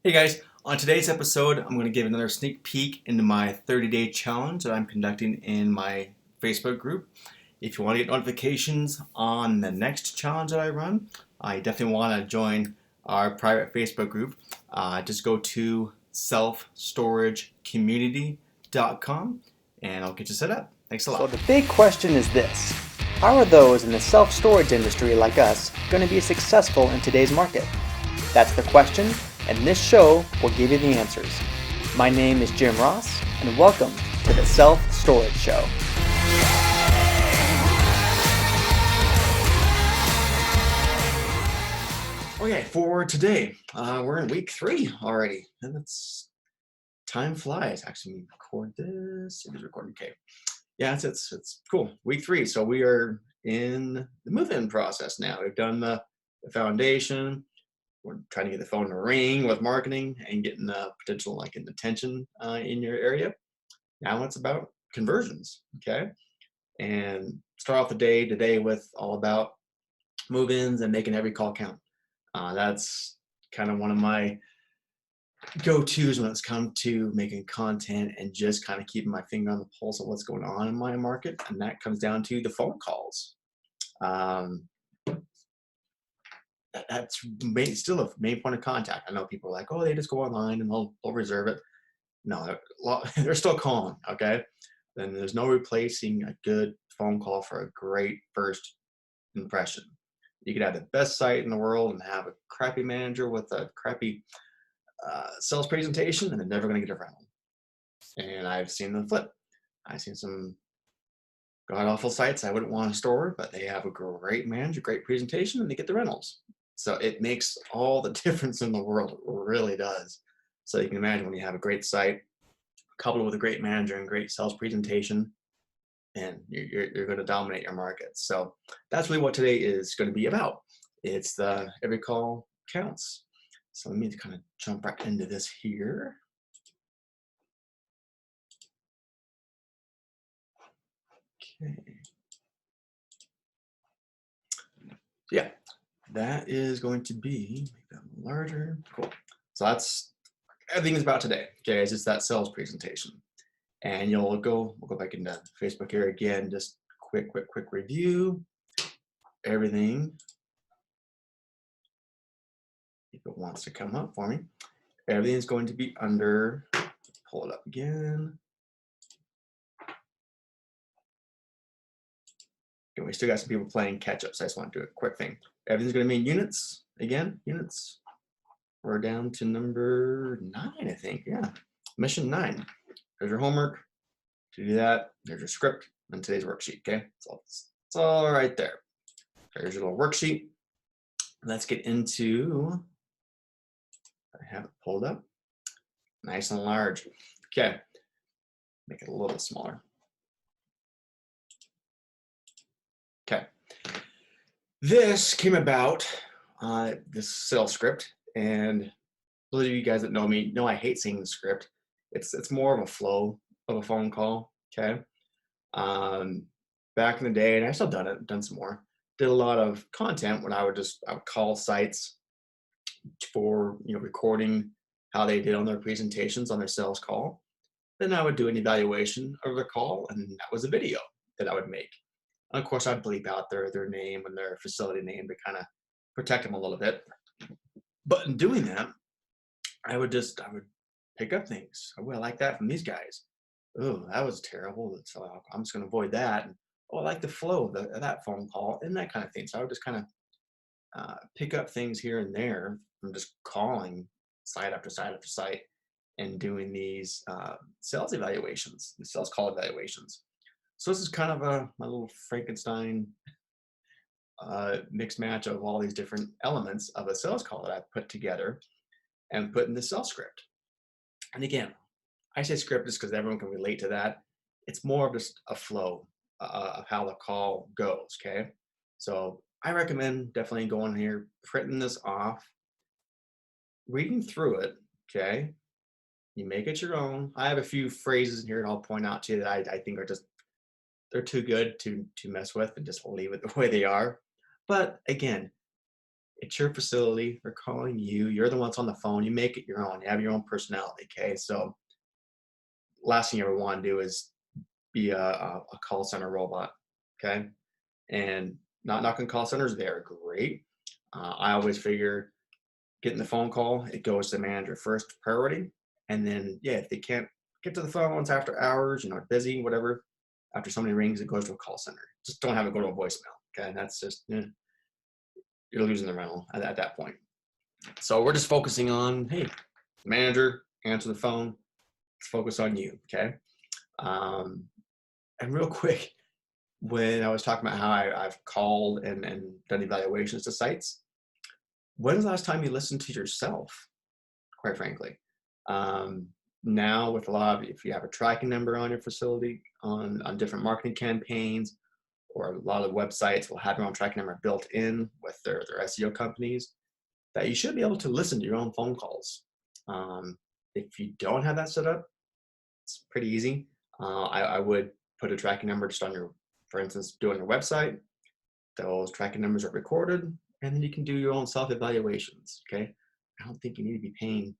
Hey guys, on today's episode, I'm going to give another sneak peek into my 30-day challenge that I'm conducting in my Facebook group. If you want to get notifications on the next challenge that I run, I definitely want to join our private Facebook group. Just go to selfstoragecommunity.com and I'll get you set up. Thanks a So lot. the big question is this: how are those in the self-storage industry like us going to be successful in today's market? That's the question, and this show will give you the answers. My name is Jim Ross, and welcome to the Self-Storage Show. Okay, for today, we're in week 3 already, and it's time flies. Actually, let me record this. It is recording. Okay. Yeah, it's cool. Week 3. So we are in the move-in process now. We've done the foundation. We're trying to get the phone to ring with marketing and getting the potential like in attention in your area. Now it's about conversions. Okay. And start off the day today with all about move-ins and making every call count. That's kind of one of my go-tos when it's come to making content and just kind of keeping my finger on the pulse of what's going on in my market, and that comes down to the phone calls. um, that's still a main point of contact. I know people are like, oh, they just go online and they'll reserve it. No, they're still calling. Okay, then there's no replacing a good phone call for a great first impression. You could have the best site in the world and have a crappy manager with a crappy sales presentation, and they're never going to get a rental. And I've seen them flip. I've seen some god awful sites I wouldn't want to store, but they have a great manager, great presentation, and they get the rentals. So it makes all the difference in the world. It really does. So you can imagine when you have a great site coupled with a great manager and great sales presentation, and you're going to dominate your market. So that's really what today is going to be about. It's the every call counts. So let me kind of jump right into this here. Okay. Yeah, that is going to be, make that larger. Cool. So that's everything is about today. Okay, it's just that sales presentation. And we'll go back into Facebook here again, just quick review. Everything, if it wants to come up for me, everything is going to be under, pull it up again. Okay, we still got some people playing catch up, so I just want to do a quick thing. Everything's going to be in units. Again, units. We're down to number 9, I think. Yeah, mission 9. There's your homework. To do that, there's your script and today's worksheet. Okay, so it's all right there. There's your little worksheet. Let's get into, I have it pulled up nice and large. Okay, make it a little smaller. Okay, this came about, this sales script, and those of you guys that know me know I hate seeing the script. It's more of a flow of a phone call. Okay, um, back in the day, and I still done some more. Did a lot of content when I would call sites for recording how they did on their presentations on their sales call. Then I would do an evaluation of the call, and that was a video that I would make. And of course, I'd bleep out their name and their facility name to kind of protect them a little bit. But in doing that, I would pick up things. Oh, I like that from these guys. Oh, that was terrible. So I'm just going to avoid that. And, oh, I like the flow of that phone call and that kind of thing. So I would just kind of pick up things here and there from just calling site after site after site and doing these sales evaluations, the sales call evaluations. So this is kind of my little Frankenstein mixed match of all these different elements of a sales call that I put together and put in the sales script. And again, I say script just because everyone can relate to that. It's more of just a flow of how the call goes. Okay, so I recommend definitely going here, printing this off, reading through it. Okay, you make it your own. I have a few phrases in here that I'll point out to you that I think are just, they're too good to mess with and just leave it the way they are. But again, It's your facility. They're calling you. You're the ones on the phone. You make it your own. You have your own personality. Okay. So last thing you ever want to do is be a call center robot. Okay. And not knocking call centers. They're great. I always figure getting the phone call, it goes to the manager first priority. And then, yeah, if they can't get to the phones after hours, busy, whatever, after somebody rings, it goes to a call center. Just don't have it go to a voicemail. Okay. That's just, you're losing the rental at that point. So we're just focusing on, hey, manager, answer the phone. Let's focus on you. Okay. Um, and real quick, when I was talking about how I've called and done evaluations to sites, when's the last time you listened to yourself? Quite frankly, um, now with a lot of, if you have a tracking number on your facility on different marketing campaigns, or a lot of websites will have your own tracking number built in with their SEO companies, that you should be able to listen to your own phone calls. If you don't have that set up, it's pretty easy. I would put a tracking number just on your, for instance, doing your website. Those tracking numbers are recorded, and then you can do your own self-evaluations. Okay. I don't think you need to be paying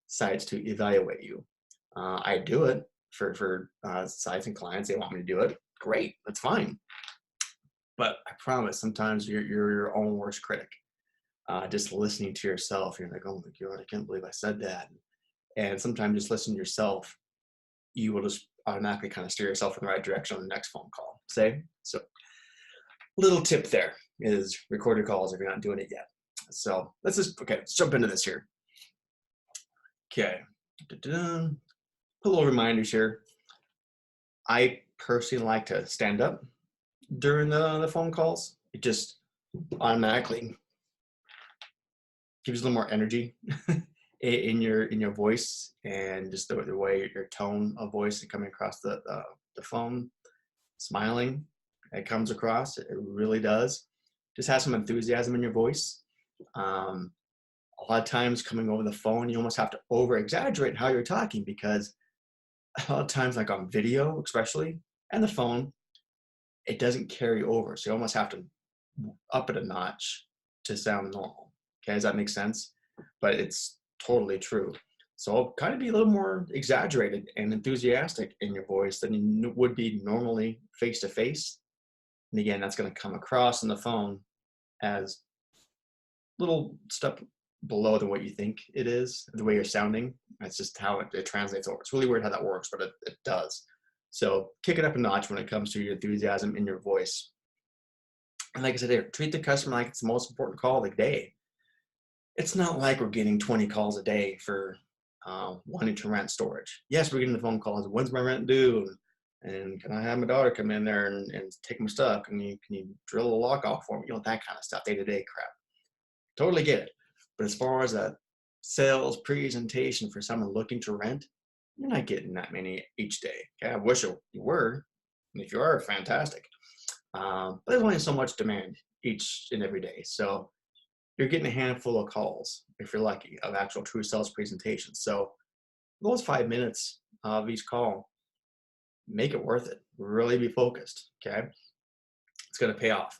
sites to evaluate you. I do it for sites and clients. They want me to do it. Great, that's fine. But I promise, sometimes you're your own worst critic. Just listening to yourself, you're like, oh my God, I can't believe I said that. And sometimes just listen to yourself, you will just automatically kind of steer yourself in the right direction on the next phone call. Say, so little tip there is record your calls if you're not doing it yet. So let's jump into this here. Okay. Da-da-da. Put a little reminders here. I personally like to stand up during the phone calls. It just automatically gives you a little more energy in your voice, and just the way your tone of voice is coming across the phone, smiling, it comes across. It really does. Just have some enthusiasm in your voice. A lot of times coming over the phone, you almost have to over exaggerate how you're talking, because a lot of times, like on video especially, and the phone, it doesn't carry over. So you almost have to up it a notch to sound normal. Okay, does that make sense? But it's totally true. So kind of be a little more exaggerated and enthusiastic in your voice than you would be normally face to face. And again, that's going to come across on the phone as a little step below than what you think it is, the way you're sounding. That's just how it translates over. It's really weird how that works, but it does. So kick it up a notch when it comes to your enthusiasm in your voice. And like I said, there, treat the customer like it's the most important call of the day. It's not like we're getting 20 calls a day for wanting to rent storage. Yes, we're getting the phone calls. When's my rent due? And can I have my daughter come in there and take my stuff? Can you drill the lock off for me? That kind of stuff, day-to-day crap. Totally get it. But as far as a sales presentation for someone looking to rent, you're not getting that many each day. Okay? I wish you were. And if you are, fantastic. But there's only so much demand each and every day. So you're getting a handful of calls, if you're lucky, of actual true sales presentations. So those 5 minutes of each call, make it worth it. Really be focused. Okay. It's going to pay off.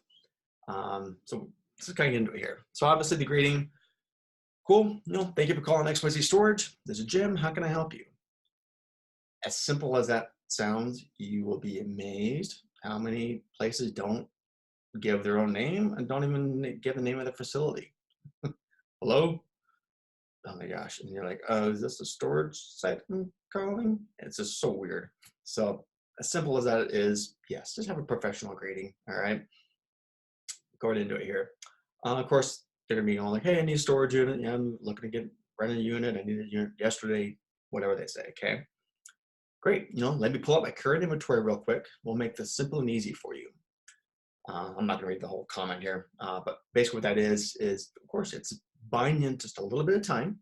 So let's kind of get into it here. So obviously the greeting, cool. Thank you for calling XYZ Storage. This is Jim. How can I help you? As simple as that sounds, you will be amazed how many places don't give their own name and don't even give the name of the facility. Hello? Oh my gosh. And you're like, oh, is this a storage site I'm calling? It's just so weird. So as simple as that is, yes, just have a professional greeting. All right. Going into it here. Of course, they're gonna be all like, hey, I need a storage unit. Yeah, I'm looking to rent a unit. I needed a unit yesterday, whatever they say. Okay. Great. Let me pull up my current inventory real quick. We'll make this simple and easy for you. I'm not gonna read the whole comment here, but basically what that is of course it's buying in just a little bit of time,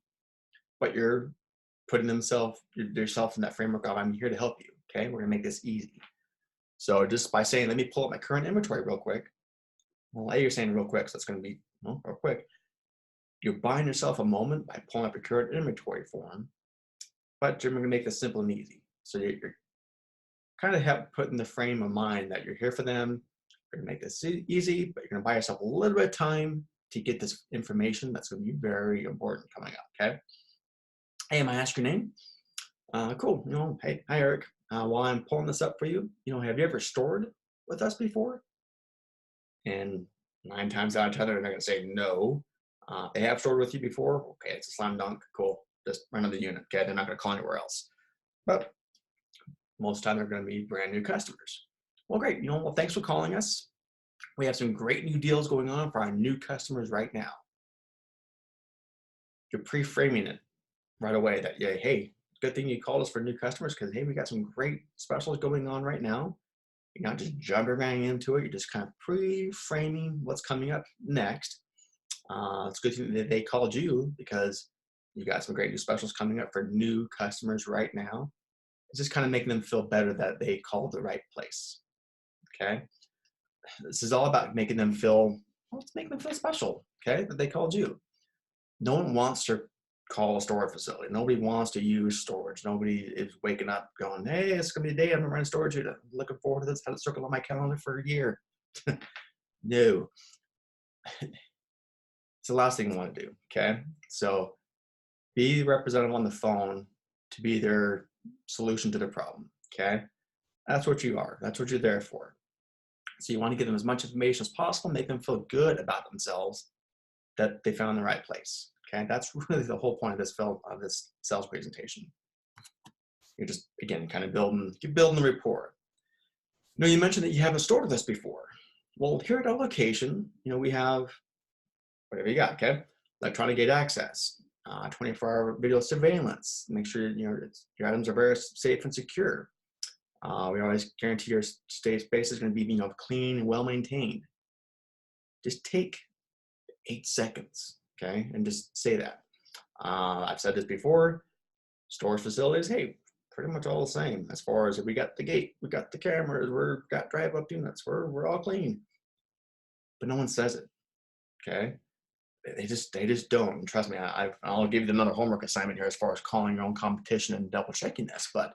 but you're putting yourself in that framework of, I'm here to help you. Okay, we're gonna make this easy. So just by saying, let me pull up my current inventory real quick. Well, you're saying real quick, so it's gonna be real quick. You're buying yourself a moment by pulling up your current inventory form, but you're gonna make this simple and easy. So you're kind of putting the frame of mind that you're here for them. You're gonna make this easy, but you're gonna buy yourself a little bit of time to get this information that's going to be very important coming up. Okay. Hey, am I ask your name? Cool. Hey, hi Eric. While I'm pulling this up for you, have you ever stored with us before? And 9 times out of 10, they're going to say no. They have stored with you before. Okay, it's a slam dunk. Cool. Just run to the unit. Okay, they're not going to call anywhere else. But most of the time, they're going to be brand new customers. Well, great. Well, thanks for calling us. We have some great new deals going on for our new customers right now. You're pre-framing it right away that, yeah, hey, good thing you called us for new customers because, hey, we got some great specials going on right now. You're not just jumping right into it. You're just kind of pre-framing what's coming up next. It's good that they called you because you got some great new specials coming up for new customers right now. It's just kind of making them feel better that they called the right place. Okay. This is all about making them feel, well, let's make them feel special. Okay. That they called you. No one wants to call a storage facility. Nobody wants to use storage. Nobody is waking up going, hey, it's going to be a day I'm running storage. I'm looking forward to this. I had it circled on my calendar for a year. No. It's the last thing you want to do. Okay. So be the representative on the phone to be their solution to the problem. Okay. That's what you are. That's what you're there for. So you want to give them as much information as possible, make them feel good about themselves that they found the right place. Okay. That's really the whole point of this sales presentation. You're just, again, kind of building the rapport. You mentioned that you haven't stored with us before. Well, here at our location, we have whatever you got, okay? Electronic gate access, 24-hour video surveillance. Make sure your items are very safe and secure. We always guarantee your space is going to be clean and well maintained. Just take 8 seconds, okay, and just say that. I've said this before. Storage facilities, hey, pretty much all the same as far as we got the gate, we got the cameras, we've got drive-up units, we're all clean. But no one says it, okay? They just don't. And trust me, I'll give you another homework assignment here as far as calling your own competition and double checking this. But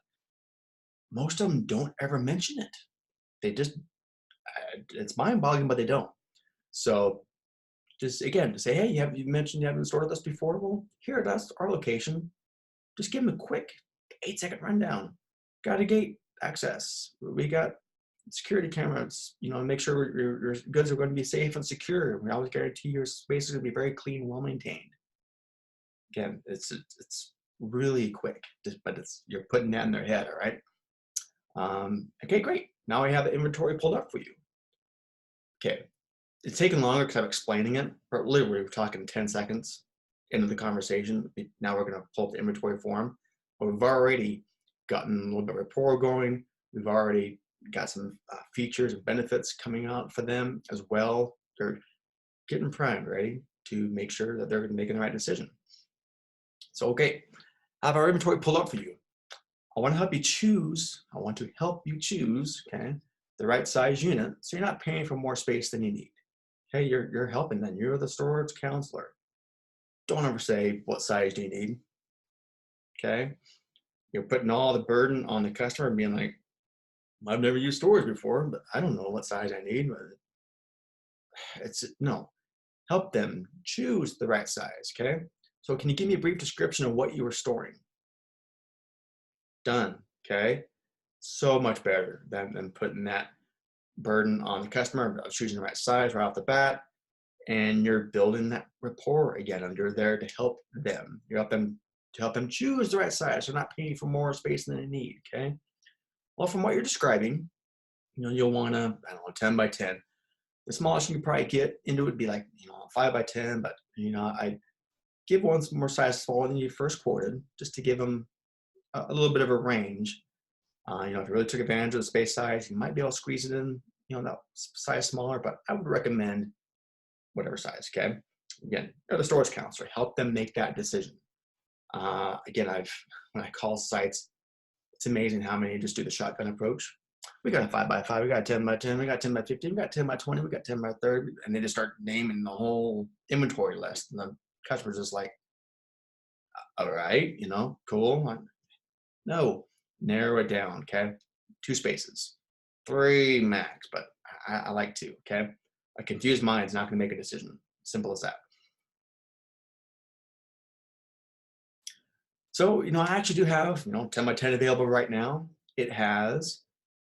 most of them don't ever mention it. They just, it's mind-boggling, but they don't. So just again, to say, hey, you mentioned you haven't stored with us before. Well, here at our location, just give them a quick 8-second rundown. Got a gate access. We got security cameras, make sure your goods are going to be safe and secure. We always guarantee your space is going to be very clean, well maintained. Again, it's really quick, but you're putting that in their head, all right? Okay, great. Now I have the inventory pulled up for you. Okay, it's taking longer because I'm explaining it, but literally we're talking 10 seconds into the conversation. Now we're going to pull up the inventory form. But we've already gotten a little bit of rapport going. We've already got some features and benefits coming out for them as well. They're getting primed, ready to make sure that they're making the right decision. So, okay, I have our inventory pulled up for you. I want to help you choose, okay, the right size unit so you're not paying for more space than you need. Okay, you're helping them. You're the storage counselor. Don't ever say, what size do you need? Okay, you're putting all the burden on the customer and being like, I've never used storage before, but I don't know what size I need. No, help them choose the right size, okay? So can you give me a brief description of what you were storing? Done, okay? So much better than putting that burden on the customer of choosing the right size right off the bat. And you're building that rapport again, and you're there to help them. You help them to help them choose the right size. They're not paying for more space than they need, okay? Well, from what you're describing, you'll want to, 10 by 10. The smallest you can probably get into would be like, 5 by 10, but, I give one more size smaller than you first quoted, just to give them a little bit of a range. If you really took advantage of the space size, you might be able to squeeze it in, that size smaller, but I would recommend whatever size, okay? Again, you're the storage counselor, help them make that decision. Again, when I call sites, it's amazing how many just do the shotgun approach. We got a 5 by 5, we got a 10 by 10, we got 10 by 15, we got 10 by 20, we got 10 by 30, and they just start naming the whole inventory list. And the customer's just like, all right, cool. No, narrow it down, okay? 2 spaces, 3 max, but I like 2, okay? A confused mind is not going to make a decision. Simple as that. So, I actually do have, 10 by 10 available right now. It has,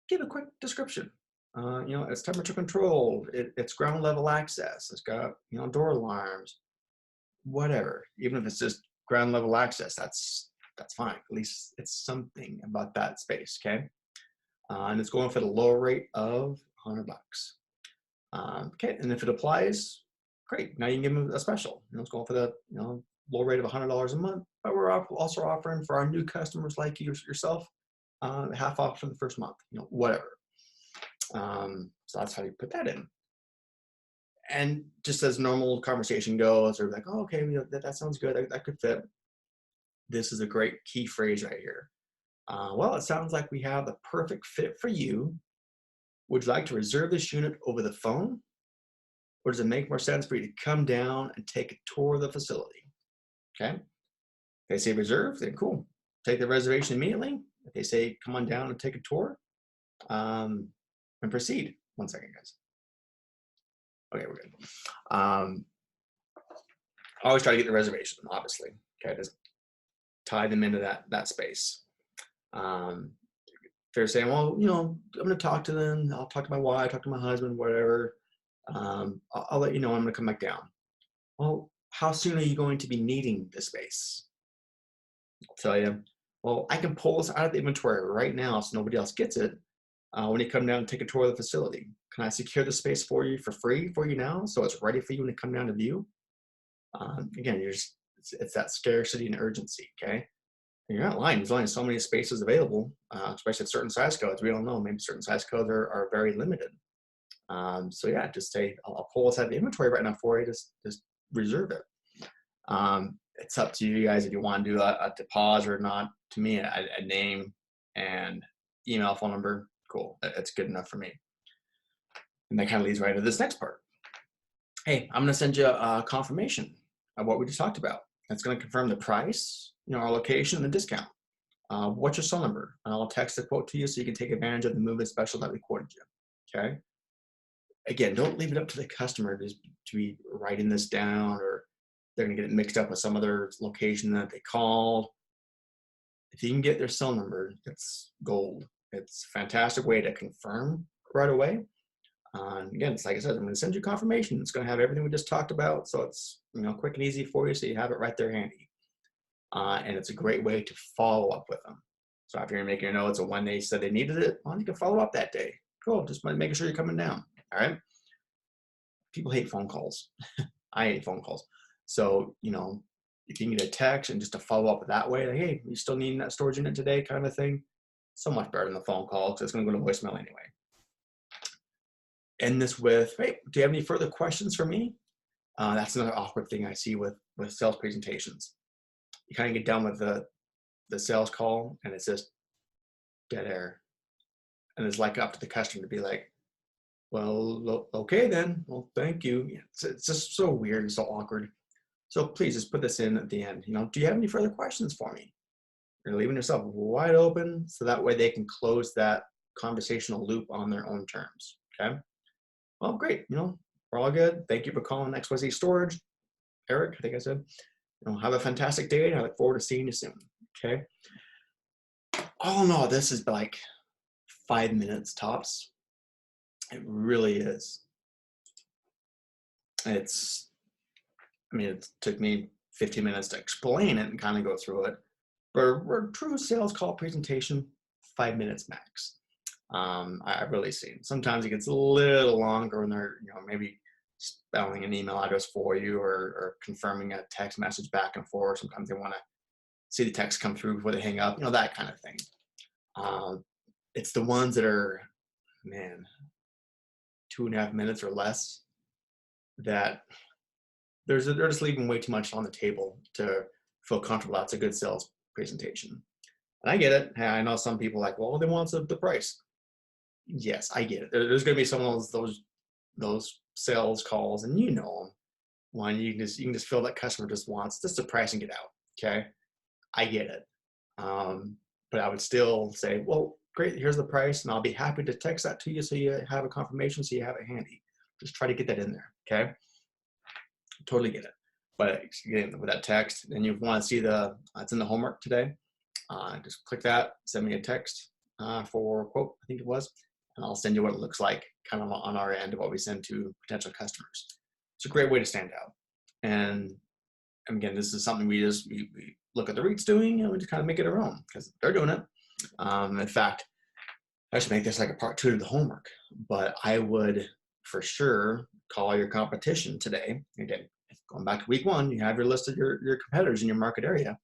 give a quick description. It's temperature controlled. It's ground level access. It's got, door alarms, whatever. Even if it's just ground level access, that's fine. At least it's something about that space, okay? And it's going for the lower rate of $100. Okay, and if it applies, great. Now you can give them a special. It's going for the low rate of $100 a month, but we're also offering for our new customers like yourself, half off for the first month. Whatever. So that's how you put that in. And just as normal conversation goes, they're like, oh, okay, that sounds good. That could fit. This is a great key phrase right here. Well, it sounds like we have the perfect fit for you. Would you like to reserve this unit over the phone? Or does it make more sense for you to come down and take a tour of the facility? Okay. If they say reserve, then cool. Take the reservation immediately. If they say come on down and take a tour, and proceed. One second, guys. Okay, we're good. I always try to get the reservation, obviously. Okay, just tie them into that space. If they're saying, well, I'm going to talk to them. I'll talk to my wife, talk to my husband, whatever. I'll let you know I'm going to come back down. Well, how soon are you going to be needing the space? I'll tell you. Well, I can pull this out of the inventory right now so nobody else gets it when you come down and take a tour of the facility. Can I secure the space for you for free for you now so it's ready for you when you come down to view? Again, it's that scarcity and urgency, okay? And you're not lying. There's only so many spaces available, especially at certain size codes. We don't know. Maybe certain size codes are very limited. So yeah, just say, I'll pull this out of the inventory right now for you. Just reserve it. It's up to you guys if you want to do a deposit or not. To me, a name and email, phone number, cool. That's good enough for me. And that kind of leads right into this next part. Hey, I'm going to send you a confirmation of what we just talked about. It's going to confirm the price, our location, and the discount. What's your cell number? And I'll text the quote to you so you can take advantage of the movement special that we quoted you. Okay. Again, don't leave it up to the customer to be writing this down, or they're going to get it mixed up with some other location that they called. If you can get their cell number, it's gold. It's a fantastic way to confirm right away. Again, it's like I said, I'm going to send you confirmation. It's going to have everything we just talked about, so it's quick and easy for you, so you have it right there handy. And it's a great way to follow up with them. So if you're making a note, it's when they said they needed it, well, you can follow up that day. Cool, just making sure you're coming down. All right. People hate phone calls. I hate phone calls. So if you can get a text and just to follow up that way, like, hey, you still needing that storage unit today, kind of thing. So much better than the phone call because it's going to go to voicemail anyway. End this with, hey, do you have any further questions for me? That's another awkward thing I see with sales presentations. You kind of get done with the sales call and it's just dead air. And it's like up to the customer to be like, well, okay then. Well, thank you. It's just so weird and so awkward. So please just put this in at the end. Do you have any further questions for me? You're leaving yourself wide open so that way they can close that conversational loop on their own terms. Okay. Well, great. We're all good. Thank you for calling XYZ Storage. Eric, I think I said. Have a fantastic day, and I look forward to seeing you soon. Okay. Oh no, this is like 5 minutes tops. It really is. It took me 15 minutes to explain it and kind of go through it. But for true sales call presentation, 5 minutes max. I've really seen. Sometimes it gets a little longer when they're, maybe spelling an email address for you or confirming a text message back and forth. Sometimes they want to see the text come through before they hang up, that kind of thing. It's the ones that are, 2.5 minutes or less that they're just leaving way too much on the table to feel comfortable. That's a good sales presentation. And I get it. Hey, I know some people like, well, they want the price. Yes, I get it. There's going to be some of those sales calls, and them. When you can just feel that customer just wants just the price and get out. Okay, I get it. But I would still say, well, great. Here's the price, and I'll be happy to text that to you so you have a confirmation, so you have it handy. Just try to get that in there. Okay. Totally get it. But again, with that text, and you want to see it's in the homework today, just click that, send me a text for quote, I think it was, and I'll send you what it looks like kind of on our end of what we send to potential customers. It's a great way to stand out. And again, this is something we look at the REITs doing and we just kind of make it our own because they're doing it. In fact, I should make this like a part 2 to the homework, but I would for sure call your competition today. Again, going back to week 1, you have your list of your competitors in your market area.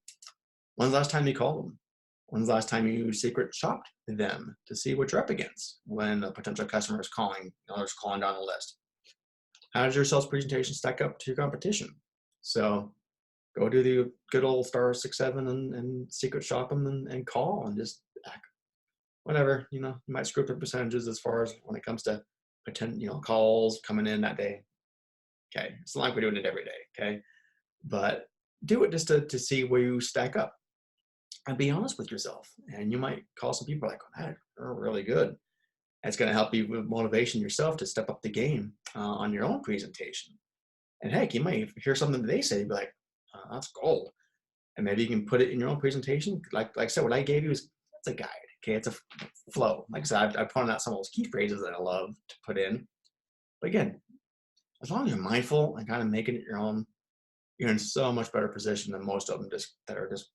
When's the last time you called them? When's the last time you secret shopped them to see what you're up against when a potential customer is calling, others calling down the list? How does your sales presentation stack up to your competition? So go do the good old star 6, 7 and secret shop them and call and just act. Whatever, you might screw up the percentages as far as when it comes to potential, calls coming in that day. Okay, it's not like we're doing it every day. Okay, but do it just to see where you stack up and be honest with yourself. And you might call some people like, oh, they're really good. It's going to help you with motivation yourself to step up the game on your own presentation. And heck, you might hear something that they say, be like, that's gold. And maybe you can put it in your own presentation. Like I said, what I gave you is that's a guide. Okay, it's a flow. Like I said, I've pointed out some of those key phrases that I love to put in. But again, as long as you're mindful and kind of making it your own, you're in so much better position than most of them that are just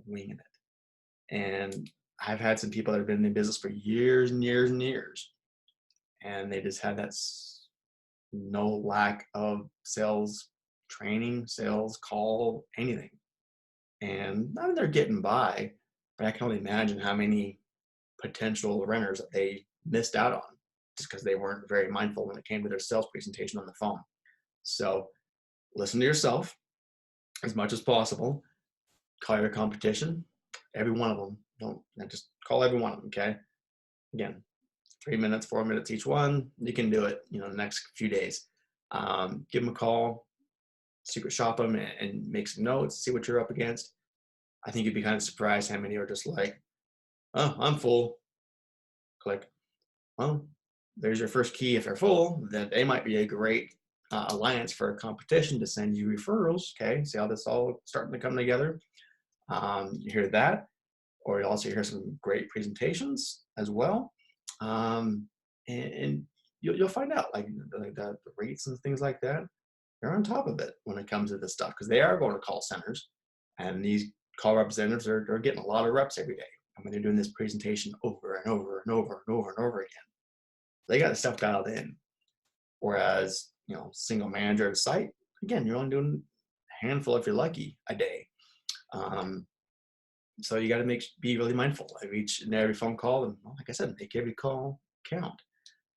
winging it. And I've had some people that have been in business for years and years and years, and they just had that no lack of sales training, sales call, anything. And I mean, they're getting by, but I can only imagine how many potential renters that they missed out on just because they weren't very mindful when it came to their sales presentation on the phone. So listen to yourself as much as possible. Call your competition, every one of them. Don't just call every one of them. Okay. Again, 3 minutes, 4 minutes each one. You can do it, the next few days. Give them a call, secret shop them, and make some notes, see what you're up against. I think you'd be kind of surprised how many are just like, oh, I'm full. Click. Well, there's your first key. If they're full, then they might be a great alliance for a competition to send you referrals. Okay, see how this all starting to come together. You hear that, or you also hear some great presentations as well. And you'll find out like the rates and things like that. They're on top of it when it comes to this stuff because they are going to call centers, and these call representatives are getting a lot of reps every day. I mean, they're doing this presentation over and over and over and over and over again. They got the stuff dialed in. Whereas, single manager at site, again, you're only doing a handful if you're lucky a day. So you got to be really mindful of each and every phone call, and like I said, make every call count.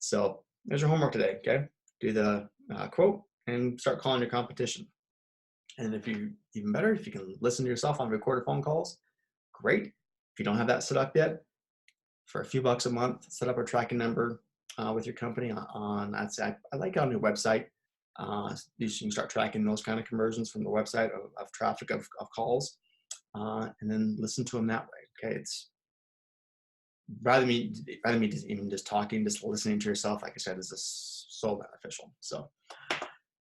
So there's your homework today. Okay, do the quote and start calling your competition. And if you even better, if you can listen to yourself on recorded phone calls, great. If you don't have that set up yet, for a few bucks a month, set up a tracking number with your company on I'd say I like on your website. You can start tracking those kind of conversions from the website of traffic of calls, and then listen to them that way. Okay, it's rather me just talking, just listening to yourself. Like I said, is just so beneficial. So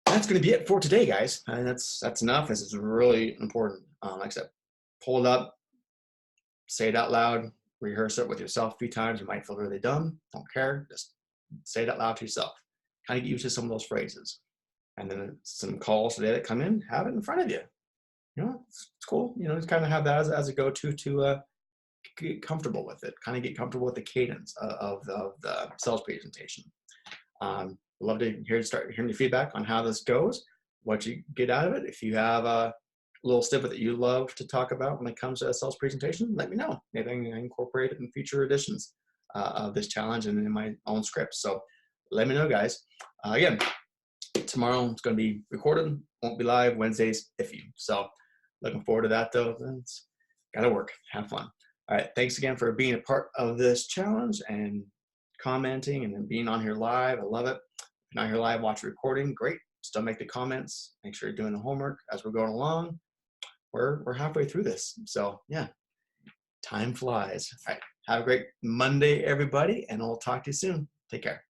that's going to be it for today, guys. And that's enough. This is really important. Like I said, pull it up, say it out loud, rehearse it with yourself a few times. You might feel really dumb. Don't care. Just say it out loud to yourself. Kind of get used to some of those phrases. And then some calls today that come in, have it in front of you. It's cool. Just kind of have that as a go-to to get comfortable with it. Kind of get comfortable with the cadence of the sales presentation. Love to start hearing your feedback on how this goes, what you get out of it. If you have a little snippet that you love to talk about when it comes to a sales presentation, let me know. Maybe I can incorporate it in future editions of this challenge and in my own script. So let me know, guys. Again, tomorrow it's going to be recorded, won't be live. Wednesdays iffy. So looking forward to that, though. It's got to work. Have fun. All right. Thanks again for being a part of this challenge and commenting and then being on here live. I love it. If you're not here live, watch the recording. Great. Still make the comments. Make sure you're doing the homework as we're going along. We're halfway through this. So yeah, time flies. All right. Have a great Monday, everybody, and I'll talk to you soon. Take care.